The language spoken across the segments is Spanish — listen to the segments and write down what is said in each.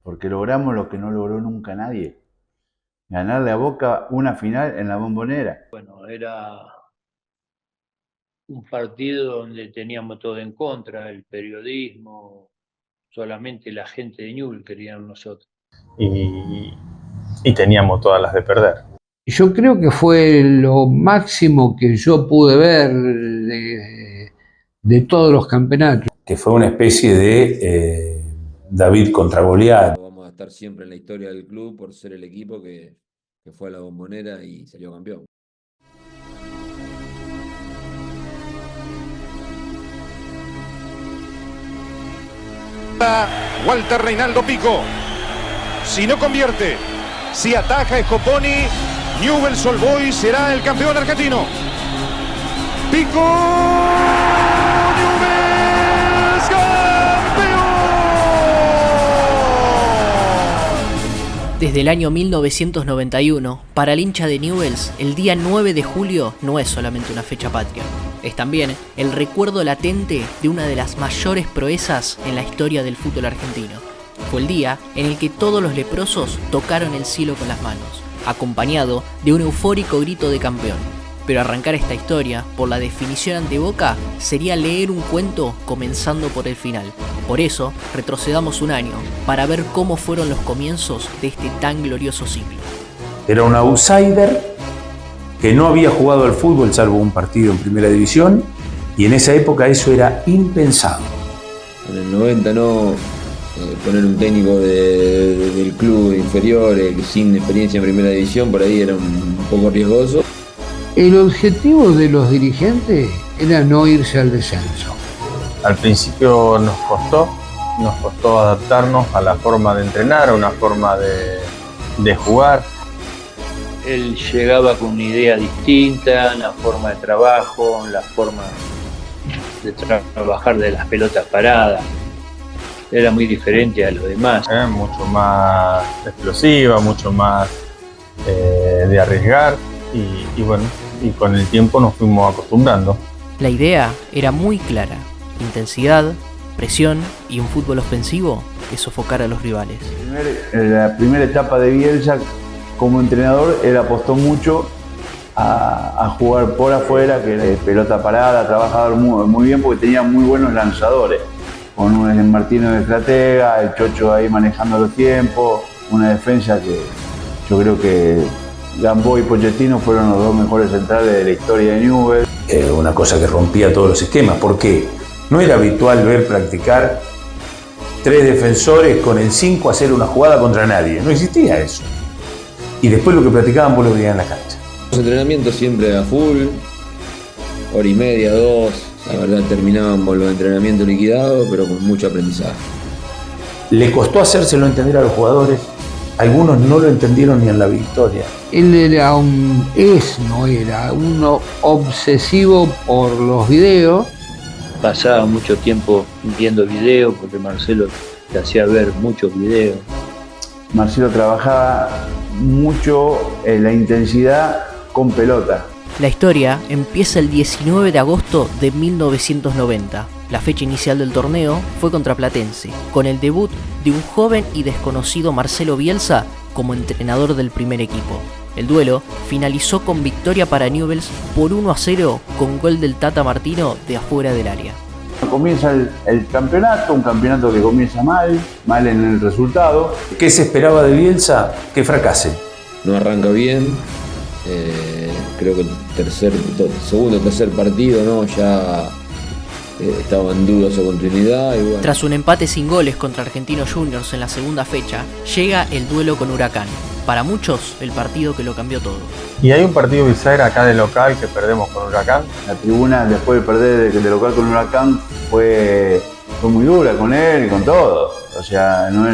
porque logramos lo que no logró nunca nadie, ganarle a Boca una final en la Bombonera. Bueno, era un partido donde teníamos todo en contra, el periodismo, solamente la gente de Newell's quería nosotros. Y teníamos todas las de perder. Yo creo que fue lo máximo que yo pude ver de todos los campeonatos. Que fue una especie de David contra Goliat. Vamos a estar siempre en la historia del club por ser el equipo que fue a la Bombonera y salió campeón. Walter Reinaldo Pico. Si no convierte, si ataja Scoponi, Newell's Old Boys será el campeón argentino. Pico. Newell's campeón. Desde el año 1991, para el hincha de Newell's, el día 9 de julio no es solamente una fecha patria. Es también el recuerdo latente de una de las mayores proezas en la historia del fútbol argentino. Fue el día en el que todos los leprosos tocaron el cielo con las manos, acompañado de un eufórico grito de campeón. Pero arrancar esta historia, por la definición ante Boca, sería leer un cuento comenzando por el final. Por eso, retrocedamos un año, para ver cómo fueron los comienzos de este tan glorioso ciclo. Era un outsider que no había jugado al fútbol salvo un partido en primera división, y en esa época eso era impensado. En el 90 poner un técnico del club inferior sin experiencia en primera división por ahí era un poco riesgoso. El objetivo de los dirigentes era no irse al descenso. Al principio nos costó adaptarnos a la forma de entrenar, a una forma de jugar. Él llegaba con una idea distinta, la forma de trabajo, la forma de trabajar de las pelotas paradas. Era muy diferente a los demás. Mucho más explosiva, mucho más de arriesgar y bueno, y con el tiempo nos fuimos acostumbrando. La idea era muy clara: intensidad, presión y un fútbol ofensivo que sofocara a los rivales. En la primera etapa de Bielsa como entrenador, él apostó mucho a jugar por afuera, que era pelota parada, trabajador muy bien porque tenía muy buenos lanzadores. Con un Martino de estratega, el Chocho ahí manejando los tiempos, una defensa que yo creo que Gamboa y Pochettino fueron los dos mejores centrales de la historia de Newell's. Una cosa que rompía todos los esquemas, porque no era habitual ver practicar 3 defensores con el 5 hacer una jugada contra nadie, no existía eso. Y después lo que practicaban vos lo veías en la cancha. Los entrenamientos siempre a full, hora y media, 2, la verdad terminábamos los entrenamientos liquidados, pero con mucho aprendizaje. Le costó hacérselo entender a los jugadores, algunos no lo entendieron ni en la victoria. Él era un obsesivo por los videos. Pasaba mucho tiempo viendo videos porque Marcelo le hacía ver muchos videos. Marcelo trabajaba mucho la intensidad con pelota. La historia empieza el 19 de agosto de 1990. La fecha inicial del torneo fue contra Platense, con el debut de un joven y desconocido Marcelo Bielsa como entrenador del primer equipo. El duelo finalizó con victoria para Newell's por 1-0 con gol del Tata Martino de afuera del área. Comienza el campeonato, un campeonato que comienza mal en el resultado. ¿Qué se esperaba de Bielsa? Que fracase. No arranca bien, creo que segundo o tercer partido ya estaba en duda su continuidad. Y bueno. Tras un empate sin goles contra Argentinos Juniors en la segunda fecha, llega el duelo con Huracán. Para muchos, el partido que lo cambió todo. Y hay un partido bisagra acá de local que perdemos con Huracán. La tribuna, después de perder de local con Huracán, fue muy dura con él y con todo. O sea, no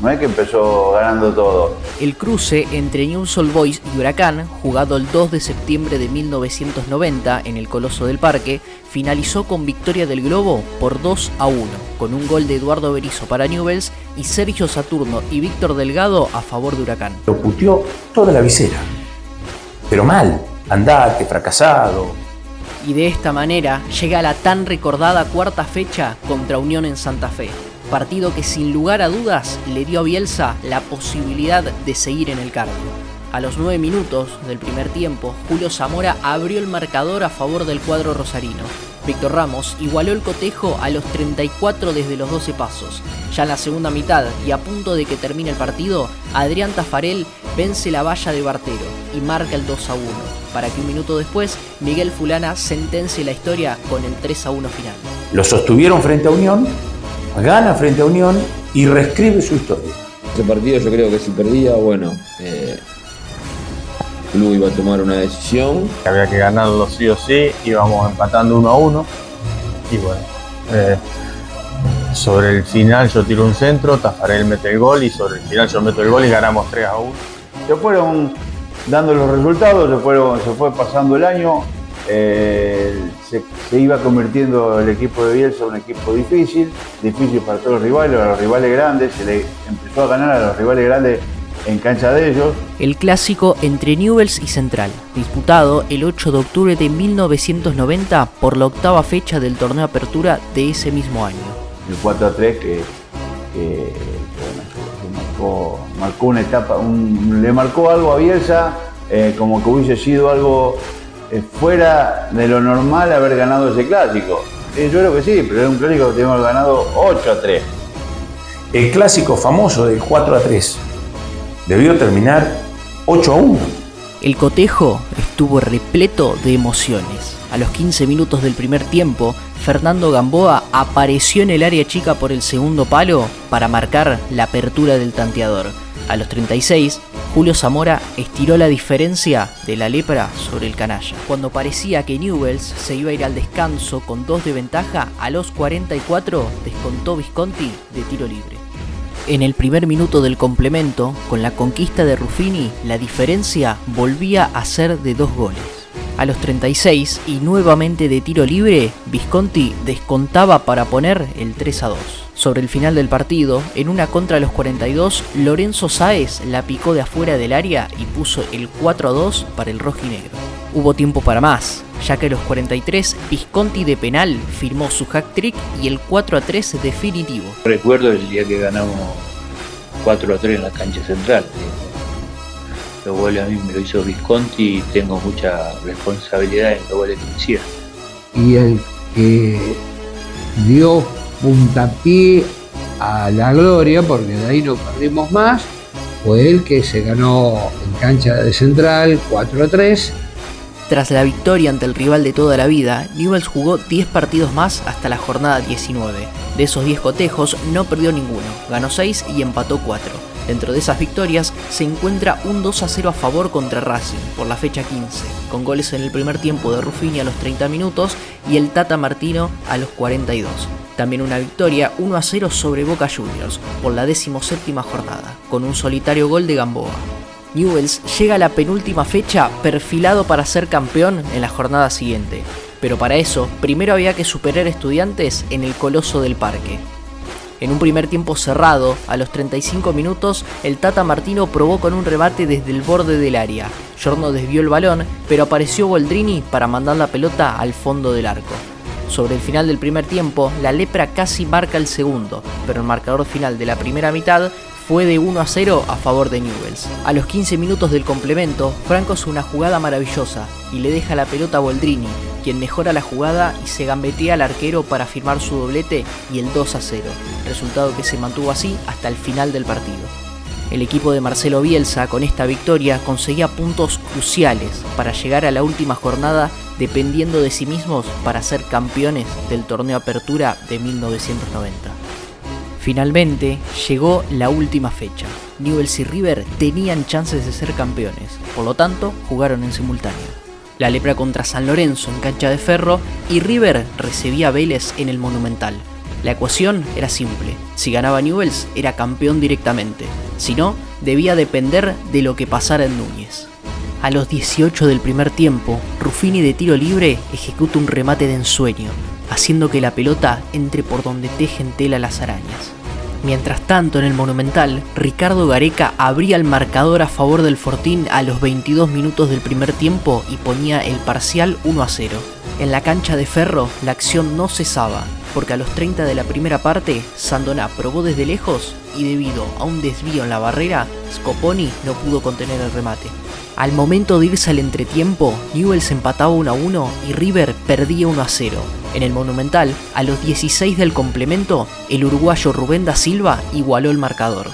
es que empezó ganando todo. El cruce entre Newell's Old Boys y Huracán, jugado el 2 de septiembre de 1990 en el Coloso del Parque, finalizó con victoria del Globo por 2-1, con un gol de Eduardo Berizzo para Newell's y Sergio Saturno y Víctor Delgado a favor de Huracán. Lo puteó toda la visera, pero mal, andate, fracasado. Y de esta manera llega la tan recordada cuarta fecha contra Unión en Santa Fe. partido que sin lugar a dudas le dio a Bielsa la posibilidad de seguir en el cargo. A los 9 minutos del primer tiempo, Julio Zamora abrió el marcador a favor del cuadro rosarino. Víctor Ramos igualó el cotejo a los 34 desde los 12 pasos. Ya en la segunda mitad y a punto de que termine el partido, Adrián Tafarel vence la valla de Bartero y marca el 2-1, para que un minuto después Miguel Fulana sentencie la historia con el 3-1 final. Lo sostuvieron frente a Unión, gana frente a Unión y reescribe su historia. Ese partido yo creo que si perdía, bueno, el club iba a tomar una decisión. Había que ganarlo sí o sí, íbamos empatando 1-1 y bueno, sobre el final yo tiro un centro, Tafarel mete el gol y sobre el final yo meto el gol y ganamos 3-1. Se fueron dando los resultados, se fue pasando el año, se iba convirtiendo el equipo de Bielsa en un equipo difícil para todos los rivales grandes, se le empezó a ganar a los rivales grandes en cancha de ellos. El clásico entre Newell's y Central, disputado el 8 de octubre de 1990 por la octava fecha del torneo Apertura de ese mismo año. El 4-3 que marcó una etapa, le marcó algo a Bielsa, como que hubiese sido algo fuera de lo normal haber ganado ese clásico. Yo creo que sí, pero era un clásico que teníamos ganado 8-3. El clásico famoso del 4-3 debió terminar 8-1. El cotejo estuvo repleto de emociones. A los 15 minutos del primer tiempo, Fernando Gamboa apareció en el área chica por el segundo palo para marcar la apertura del tanteador. A los 36, Julio Zamora estiró la diferencia de la lepra sobre el canalla. Cuando parecía que Newell's se iba a ir al descanso con 2 de ventaja, a los 44 descontó Visconti de tiro libre. En el primer minuto del complemento, con la conquista de Ruffini, la diferencia volvía a ser de 2 goles. A los 36 y nuevamente de tiro libre, Visconti descontaba para poner el 3-2. Sobre el final del partido, en una contra a los 42, Lorenzo Sáez la picó de afuera del área y puso el 4-2 para el rojinegro. Hubo tiempo para más, ya que a los 43, Visconti de penal firmó su hat-trick y el 4-3 definitivo. Recuerdo el día que ganamos 4-3 en la cancha central. Los goles a mí me lo hizo Visconti y tengo mucha responsabilidad en los goles que me hicieron. Y el que dio puntapié a la gloria, porque de ahí no perdimos más, fue el que se ganó en cancha de Central 4-3. Tras la victoria ante el rival de toda la vida, Newell's jugó 10 partidos más hasta la jornada 19. De esos 10 cotejos no perdió ninguno, ganó 6 y empató 4. Dentro de esas victorias se encuentra un 2-0 a favor contra Racing por la fecha 15, con goles en el primer tiempo de Ruffini a los 30 minutos y el Tata Martino a los 42. También una victoria 1-0 sobre Boca Juniors por la 17ª jornada, con un solitario gol de Gamboa. Newell's llega a la penúltima fecha perfilado para ser campeón en la jornada siguiente, pero para eso primero había que superar a Estudiantes en el Coloso del Parque. En un primer tiempo cerrado, a los 35 minutos, el Tata Martino probó con un rebate desde el borde del área. Giorno desvió el balón, pero apareció Boldrini para mandar la pelota al fondo del arco. Sobre el final del primer tiempo, la lepra casi marca el segundo, pero el marcador final de la primera mitad fue de 1-0 a favor de Newell's. A los 15 minutos del complemento, Franco hace una jugada maravillosa y le deja la pelota a Boldrini, quien mejora la jugada y se gambetea al arquero para firmar su doblete y el 2-0, resultado que se mantuvo así hasta el final del partido. El equipo de Marcelo Bielsa con esta victoria conseguía puntos cruciales para llegar a la última jornada dependiendo de sí mismos para ser campeones del torneo Apertura de 1990. Finalmente llegó la última fecha. Newell's y River tenían chances de ser campeones, por lo tanto jugaron en simultáneo. La lepra contra San Lorenzo en cancha de Ferro y River recibía a Vélez en el Monumental. La ecuación era simple, si ganaba Newell's era campeón directamente, si no, debía depender de lo que pasara en Núñez. A los 18 del primer tiempo, Ruffini de tiro libre ejecuta un remate de ensueño, haciendo que la pelota entre por donde tejen tela las arañas. Mientras tanto, en el Monumental, Ricardo Gareca abría el marcador a favor del Fortín a los 22 minutos del primer tiempo y ponía el parcial 1-0. En la cancha de Ferro, la acción no cesaba. porque a los 30 de la primera parte, Sandoná probó desde lejos y debido a un desvío en la barrera, Scoponi no pudo contener el remate. Al momento de irse al entretiempo, Newell's empataba 1-1 y River perdía 1-0. En el Monumental, a los 16 del complemento, el uruguayo Rubén da Silva igualó el marcador.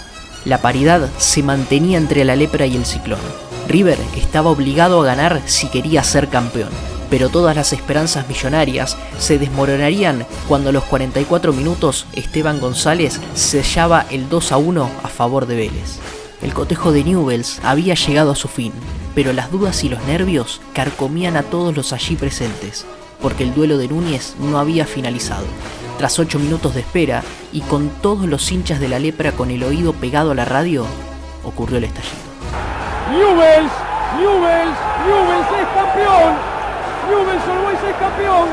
La paridad se mantenía entre la Lepra y el Ciclón. River estaba obligado a ganar si quería ser campeón, pero todas las esperanzas millonarias se desmoronarían cuando a los 44 minutos Esteban González sellaba el 2-1 a favor de Vélez. El cotejo de Newell's había llegado a su fin, pero las dudas y los nervios carcomían a todos los allí presentes, porque el duelo de Núñez no había finalizado. Tras 8 minutos de espera, y con todos los hinchas de la Lepra con el oído pegado a la radio, ocurrió el estallido. Newell's es campeón. Newell's Old Boys es campeón.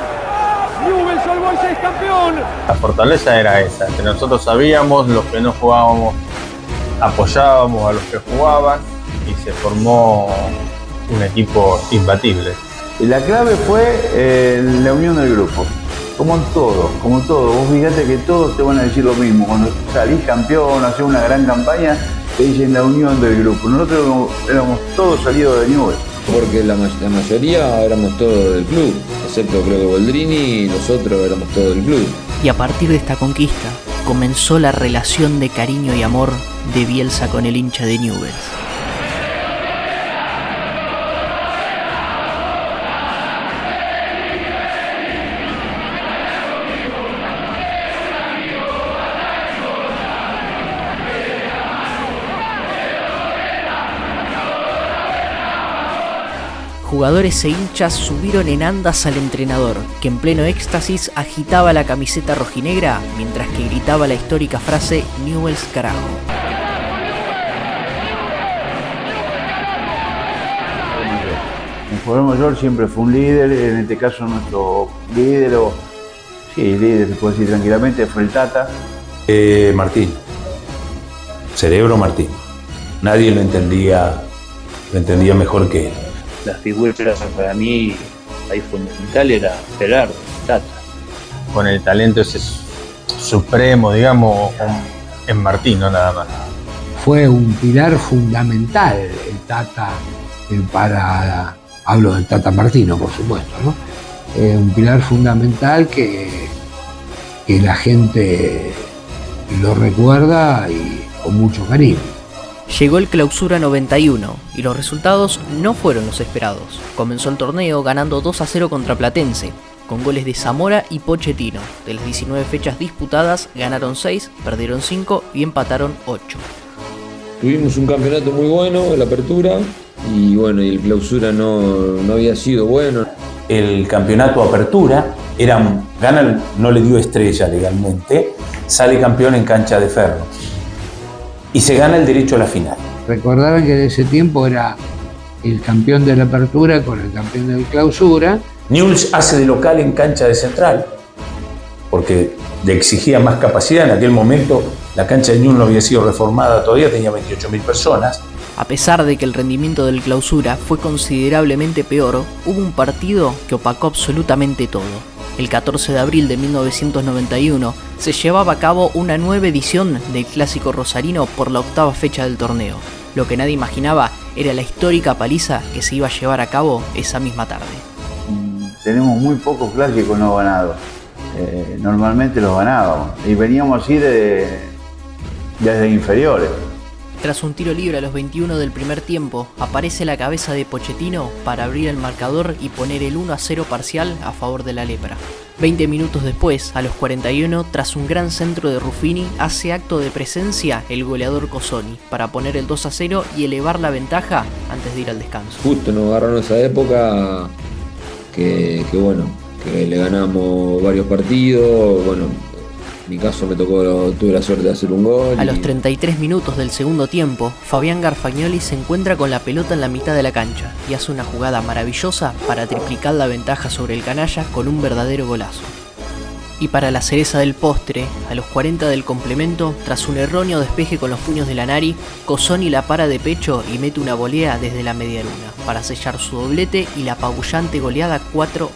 Newell's Old Boys es campeón. La fortaleza era esa, que nosotros sabíamos, los que no jugábamos apoyábamos a los que jugaban y se formó un equipo imbatible. Y la clave fue la unión del grupo. Como en todo. Vos fíjate que todos te van a decir lo mismo. Cuando salís campeón, haces una gran campaña, te dicen la unión del grupo. Nosotros éramos todos salidos de Newell's. Porque la mayoría éramos todos del club, excepto creo que Boldrini y nosotros éramos todos del club. Y a partir de esta conquista, comenzó la relación de cariño y amor de Bielsa con el hincha de Newell's. Jugadores e hinchas subieron en andas al entrenador, que en pleno éxtasis agitaba la camiseta rojinegra mientras que gritaba la histórica frase Newell's carajo. El jugador mayor siempre fue un líder, en este caso nuestro líder, líder se puede decir tranquilamente, fue el Tata. Martín, Cerebro Martín. Nadie lo entendía mejor que él. La figura para mí ahí fundamental era Gerardo, Tata. Con el talento ese supremo, digamos, en Martín, no nada más. Fue un pilar fundamental el Tata hablo del Tata Martino, por supuesto, ¿no? Un pilar fundamental que la gente lo recuerda y con mucho cariño. Llegó el Clausura 91 y los resultados no fueron los esperados. Comenzó el torneo ganando 2-0 contra Platense, con goles de Zamora y Pochettino. De las 19 fechas disputadas, ganaron 6, perdieron 5 y empataron 8. Tuvimos un campeonato muy bueno, la apertura, y bueno, y el Clausura no había sido bueno. El campeonato apertura no le dio estrella legalmente, sale campeón en cancha de Ferro. Y se gana el derecho a la final. Recordaban que en ese tiempo era el campeón de la apertura con el campeón de la clausura. Newell's hace de local en cancha de Central, porque le exigía más capacidad. En aquel momento la cancha de Newell's no había sido reformada todavía, tenía 28.000 personas. A pesar de que el rendimiento del Clausura fue considerablemente peor, hubo un partido que opacó absolutamente todo. El 14 de abril de 1991 se llevaba a cabo una nueva edición del Clásico Rosarino por la 8ª fecha del torneo. Lo que nadie imaginaba era la histórica paliza que se iba a llevar a cabo esa misma tarde. Tenemos muy pocos clásicos no ganados. Normalmente los ganábamos y veníamos así desde inferiores. Tras un tiro libre a los 21 del primer tiempo, aparece la cabeza de Pochettino para abrir el marcador y poner el 1-0 parcial a favor de la Lepra. 20 minutos después, a los 41, tras un gran centro de Ruffini, hace acto de presencia el goleador Cossoni para poner el 2-0 y elevar la ventaja antes de ir al descanso. Justo nos agarraron esa época que le ganamos varios partidos, en mi caso tuve la suerte de hacer un gol. A los 33 minutos del segundo tiempo, Fabián Garfagnoli se encuentra con la pelota en la mitad de la cancha y hace una jugada maravillosa para triplicar la ventaja sobre el canalla con un verdadero golazo. Y para la cereza del postre, a los 40 del complemento, tras un erróneo despeje con los puños de Lanari, Cossoni la para de pecho y mete una volea desde la medialuna para sellar su doblete y la apabullante goleada 4-0.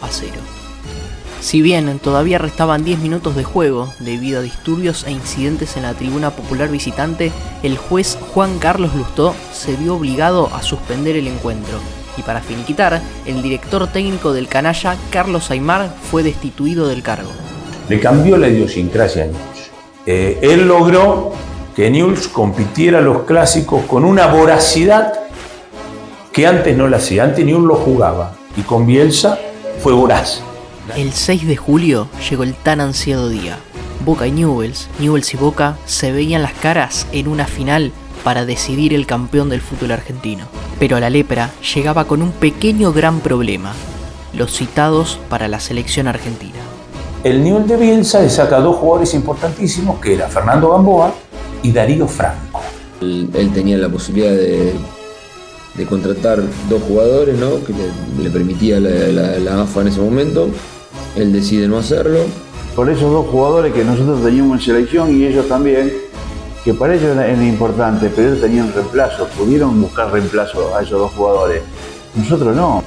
Si bien todavía restaban 10 minutos de juego, debido a disturbios e incidentes en la tribuna popular visitante, el juez Juan Carlos Lustó se vio obligado a suspender el encuentro. Y para finiquitar, el director técnico del canalla, Carlos Aimar, fue destituido del cargo. Le cambió la idiosincrasia a Newell's. Él logró que Newell's compitiera los clásicos con una voracidad que antes no la hacía. Antes Newell's lo jugaba y con Bielsa fue voraz. El 6 de julio llegó el tan ansiado día. Boca y Newell's y Boca se veían las caras en una final para decidir el campeón del fútbol argentino. Pero la lepra llegaba con un pequeño gran problema: los citados para la selección argentina. El Newell's de Bielsa le saca dos jugadores importantísimos, que era Fernando Gamboa y Darío Franco. Él tenía la posibilidad de contratar dos jugadores, ¿no?, que le permitía la AFA en ese momento. Él decide no hacerlo. Por esos dos jugadores que nosotros teníamos en selección y ellos también, que para ellos era importante, pero ellos tenían reemplazo, pudieron buscar reemplazo a esos dos jugadores. Nosotros no.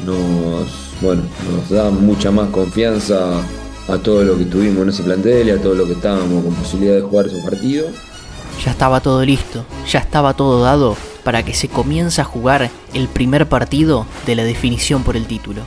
Nos da mucha más confianza a todo lo que tuvimos en ese plantel y a todo lo que estábamos con posibilidad de jugar esos partidos. Ya estaba todo listo, ya estaba todo dado para que se comience a jugar el primer partido de la definición por el título.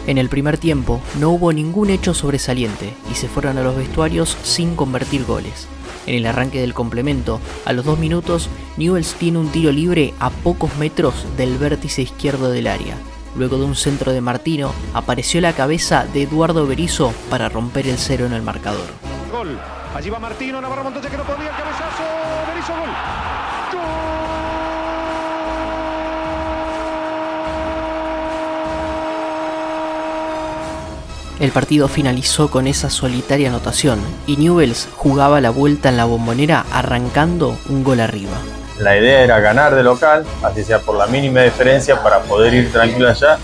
En el primer tiempo no hubo ningún hecho sobresaliente y se fueron a los vestuarios sin convertir goles. En el arranque del complemento, a los 2 minutos, Newell's tiene un tiro libre a pocos metros del vértice izquierdo del área. Luego de un centro de Martino, apareció la cabeza de Eduardo Berizzo para romper el 0 en el marcador. Gol. Allí va Martino, Navarro Montoya que no podía, el cabezazo, Berizzo, gol. El partido finalizó con esa solitaria anotación y Newell's jugaba la vuelta en la Bombonera arrancando un gol arriba. La idea era ganar de local, así sea por la mínima diferencia, para poder ir tranquilo allá,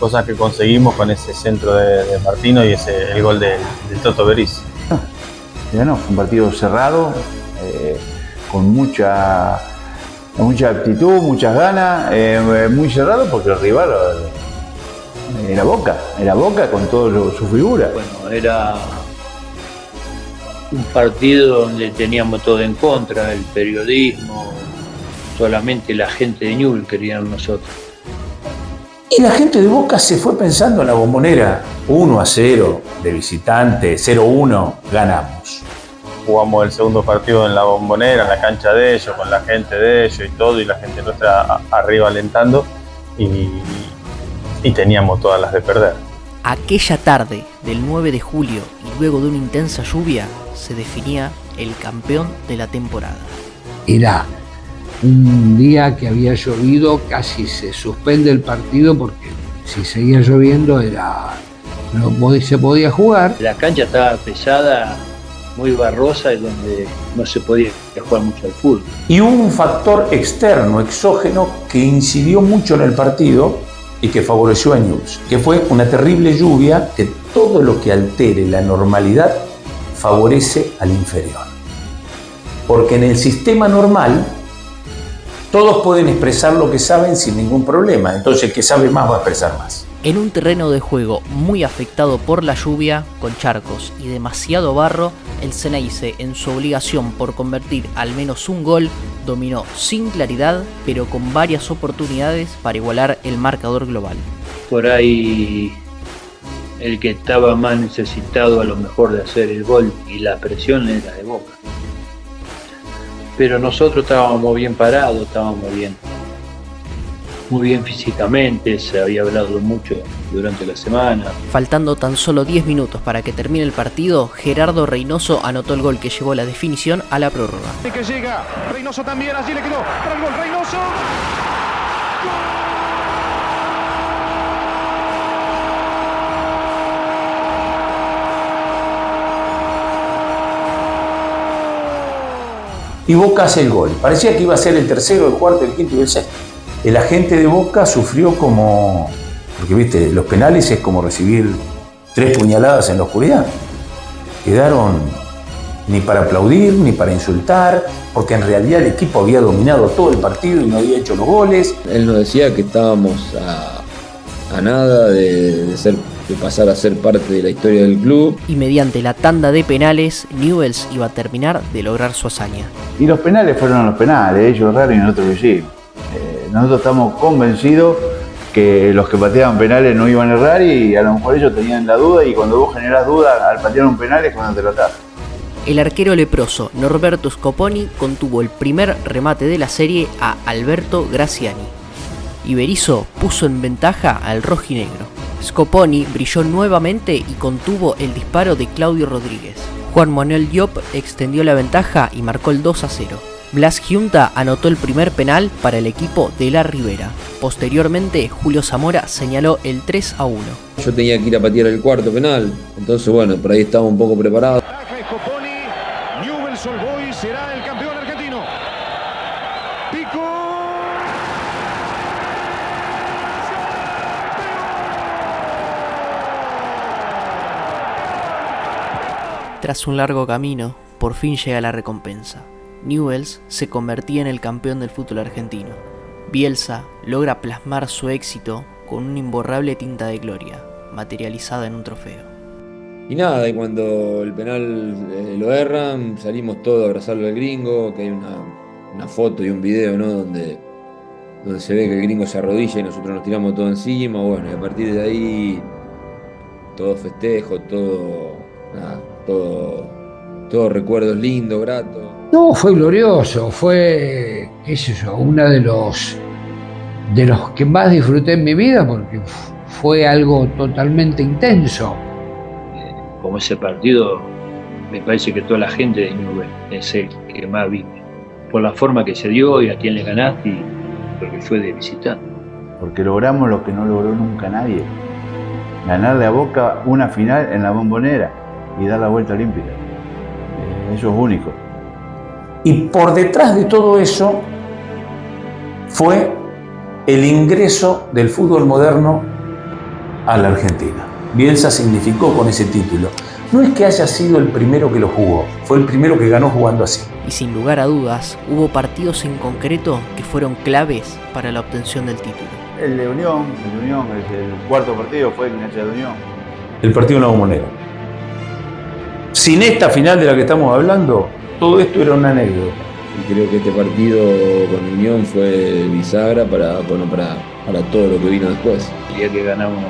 cosa que conseguimos con ese centro de Martino y el gol del Toto Berizzo. No, fue un partido cerrado, con mucha actitud, muchas ganas, muy cerrado porque el rival era Boca con toda su figura. Bueno, era un partido donde teníamos todo en contra, el periodismo, solamente la gente de Newell's querían nosotros. Y la gente de Boca se fue pensando en la Bombonera. 1-0 de visitante, 0-1, ganamos. Jugamos el segundo partido en la Bombonera, en la cancha de ellos, con la gente de ellos y todo, y la gente nuestra arriba alentando, y teníamos todas las de perder. Aquella tarde del 9 de julio y luego de una intensa lluvia, se definía el campeón de la temporada. Era un día que había llovido, casi se suspende el partido porque si seguía lloviendo no se podía jugar. La cancha estaba pesada, muy barrosa, y donde no se podía jugar mucho al fútbol. Y hubo un factor externo, exógeno, que incidió mucho en el partido y que favoreció a Newell's, que fue una terrible lluvia, que todo lo que altere la normalidad favorece al inferior. Porque en el sistema normal todos pueden expresar lo que saben sin ningún problema, entonces el que sabe más va a expresar más. En un terreno de juego muy afectado por la lluvia, con charcos y demasiado barro, el Ceneice, en su obligación por convertir al menos un gol, dominó sin claridad, pero con varias oportunidades para igualar el marcador global. Por ahí el que estaba más necesitado a lo mejor de hacer el gol y la presión era de Boca. Pero nosotros estábamos bien parados, estábamos muy bien físicamente, se había hablado mucho durante la semana. Faltando tan solo 10 minutos para que termine el partido, Gerardo Reynoso anotó el gol que llevó la definición a la prórroga. Y que llega, Reynoso también, allí le quedó para el gol, Reynoso. Y Boca hace el gol. Parecía que iba a ser el tercero, el cuarto, el quinto y el sexto. El agente de Boca sufrió como... Porque, viste, los penales es como recibir 3 puñaladas en la oscuridad. Quedaron ni para aplaudir, ni para insultar, porque en realidad el equipo había dominado todo el partido y no había hecho los goles. Él nos decía que estábamos a nada de ser pasar a ser parte de la historia del club. Y mediante la tanda de penales, Newell's iba a terminar de lograr su hazaña. Y los penales fueron los penales, ellos erraron y nosotros lo hicimos. Nosotros estamos convencidos que los que pateaban penales no iban a errar y a lo mejor ellos tenían la duda, y cuando vos generás duda al patear un penal es cuando te lo atajas. El arquero leproso Norberto Scoponi contuvo el primer remate de la serie a Alberto Graziani. Y Berizzo puso en ventaja al rojinegro. Scoponi brilló nuevamente y contuvo el disparo de Claudio Rodríguez. Juan Manuel Diop extendió la ventaja y marcó el 2-0. Blas Giunta anotó el primer penal para el equipo de La Ribera. Posteriormente, Julio Zamora señaló el 3-1. Yo tenía que ir a patear el cuarto penal, entonces bueno, por ahí estaba un poco preparado. Ataja Scoponi, Newell's Old Boys será el campeón argentino. Pico. Tras un largo camino, por fin llega la recompensa. Newell's se convertía en el campeón del fútbol argentino. Bielsa logra plasmar su éxito con una imborrable tinta de gloria, materializada en un trofeo. Y nada, y cuando el penal lo erran, salimos todos a abrazarlo al gringo, que hay una foto y un video, ¿no? Donde se ve que el gringo se arrodilla y nosotros nos tiramos todo encima. Bueno, y a partir de ahí, todo festejo, todos recuerdos lindos, gratos. No, fue glorioso, fue, qué sé yo, uno de los que más disfruté en mi vida, porque fue algo totalmente intenso. Como ese partido, me parece que toda la gente de Newell's es el que más vive, por la forma que se dio y a quién le ganaste y porque fue de visitante. Porque logramos lo que no logró nunca nadie: ganarle a Boca una final en la Bombonera y dar la vuelta olímpica. Eso es único. Y por detrás de todo eso fue el ingreso del fútbol moderno a la Argentina. Bielsa significó con ese título. No es que haya sido el primero que lo jugó, fue el primero que ganó jugando así. Y sin lugar a dudas, hubo partidos en concreto que fueron claves para la obtención del título. El de Unión, el cuarto partido fue en cancha de Unión. El partido en la Bombonera. Sin esta final de la que estamos hablando, todo esto era una anécdota. Y creo que este partido con Unión fue bisagra para todo lo que vino después. El día que ganamos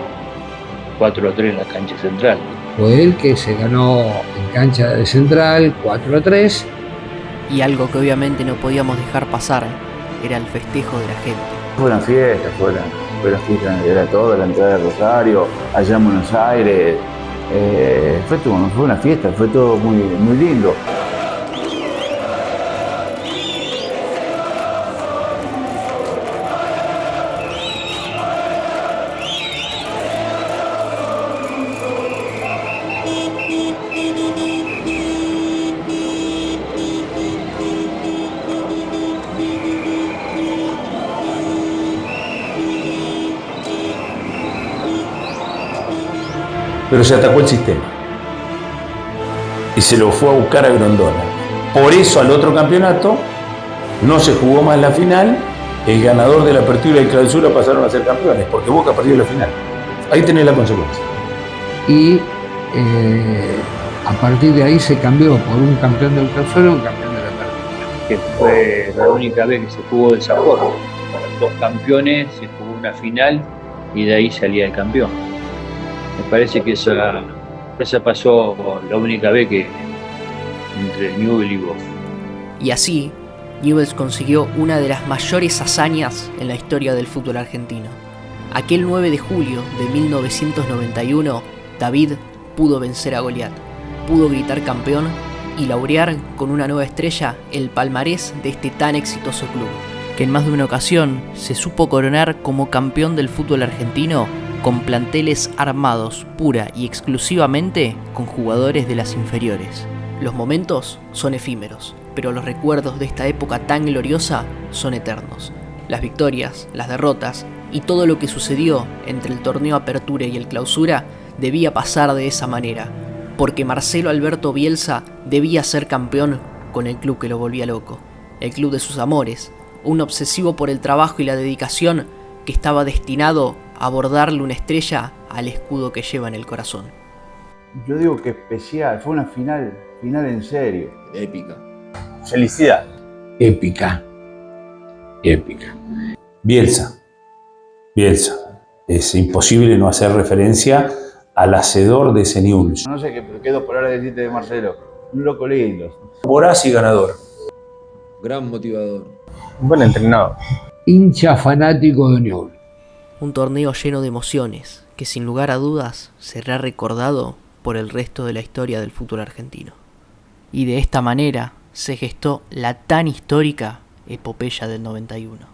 4-3 en la cancha central. Fue él que se ganó en cancha de Central 4-3. Y algo que obviamente no podíamos dejar pasar era el festejo de la gente. Fue una fiesta, era todo, la entrada de Rosario, allá en Buenos Aires. Fue una fiesta, fue todo muy, muy lindo. Pero se atacó el sistema y se lo fue a buscar a Grondona. Por eso al otro campeonato no se jugó más la final, el ganador de la apertura y clausura pasaron a ser campeones, porque Boca perdió la final. Ahí tenés la consecuencia. Y a partir de ahí se cambió por un campeón del clausura y un campeón de la apertura. Que fue la única vez que se jugó de esa forma. Dos campeones, se jugó una final y de ahí salía el campeón. Me parece que esa pasó la única vez que entre Newell's y Boca. Y así, Newell's consiguió una de las mayores hazañas en la historia del fútbol argentino. Aquel 9 de julio de 1991, David pudo vencer a Goliat, pudo gritar campeón y laurear con una nueva estrella el palmarés de este tan exitoso club, que en más de una ocasión se supo coronar como campeón del fútbol argentino con planteles armados pura y exclusivamente con jugadores de las inferiores. Los momentos son efímeros, pero los recuerdos de esta época tan gloriosa son eternos. Las victorias, las derrotas y todo lo que sucedió entre el torneo Apertura y el Clausura debía pasar de esa manera, porque Marcelo Alberto Bielsa debía ser campeón con el club que lo volvía loco, el club de sus amores, un obsesivo por el trabajo y la dedicación que estaba destinado a bordarle una estrella al escudo que lleva en el corazón. Yo digo que especial, fue una final en serio. Épica. Felicidad. Épica. Épica. Bielsa. Es imposible no hacer referencia al hacedor de ese Newell's. No sé qué quedo por ahora decirte de Marcelo. Un loco lindo. Voraz y ganador. Gran motivador. Un buen entrenador. Hincha fanático de Newell's. Un torneo lleno de emociones que sin lugar a dudas será recordado por el resto de la historia del fútbol argentino. Y de esta manera se gestó la tan histórica epopeya del 91.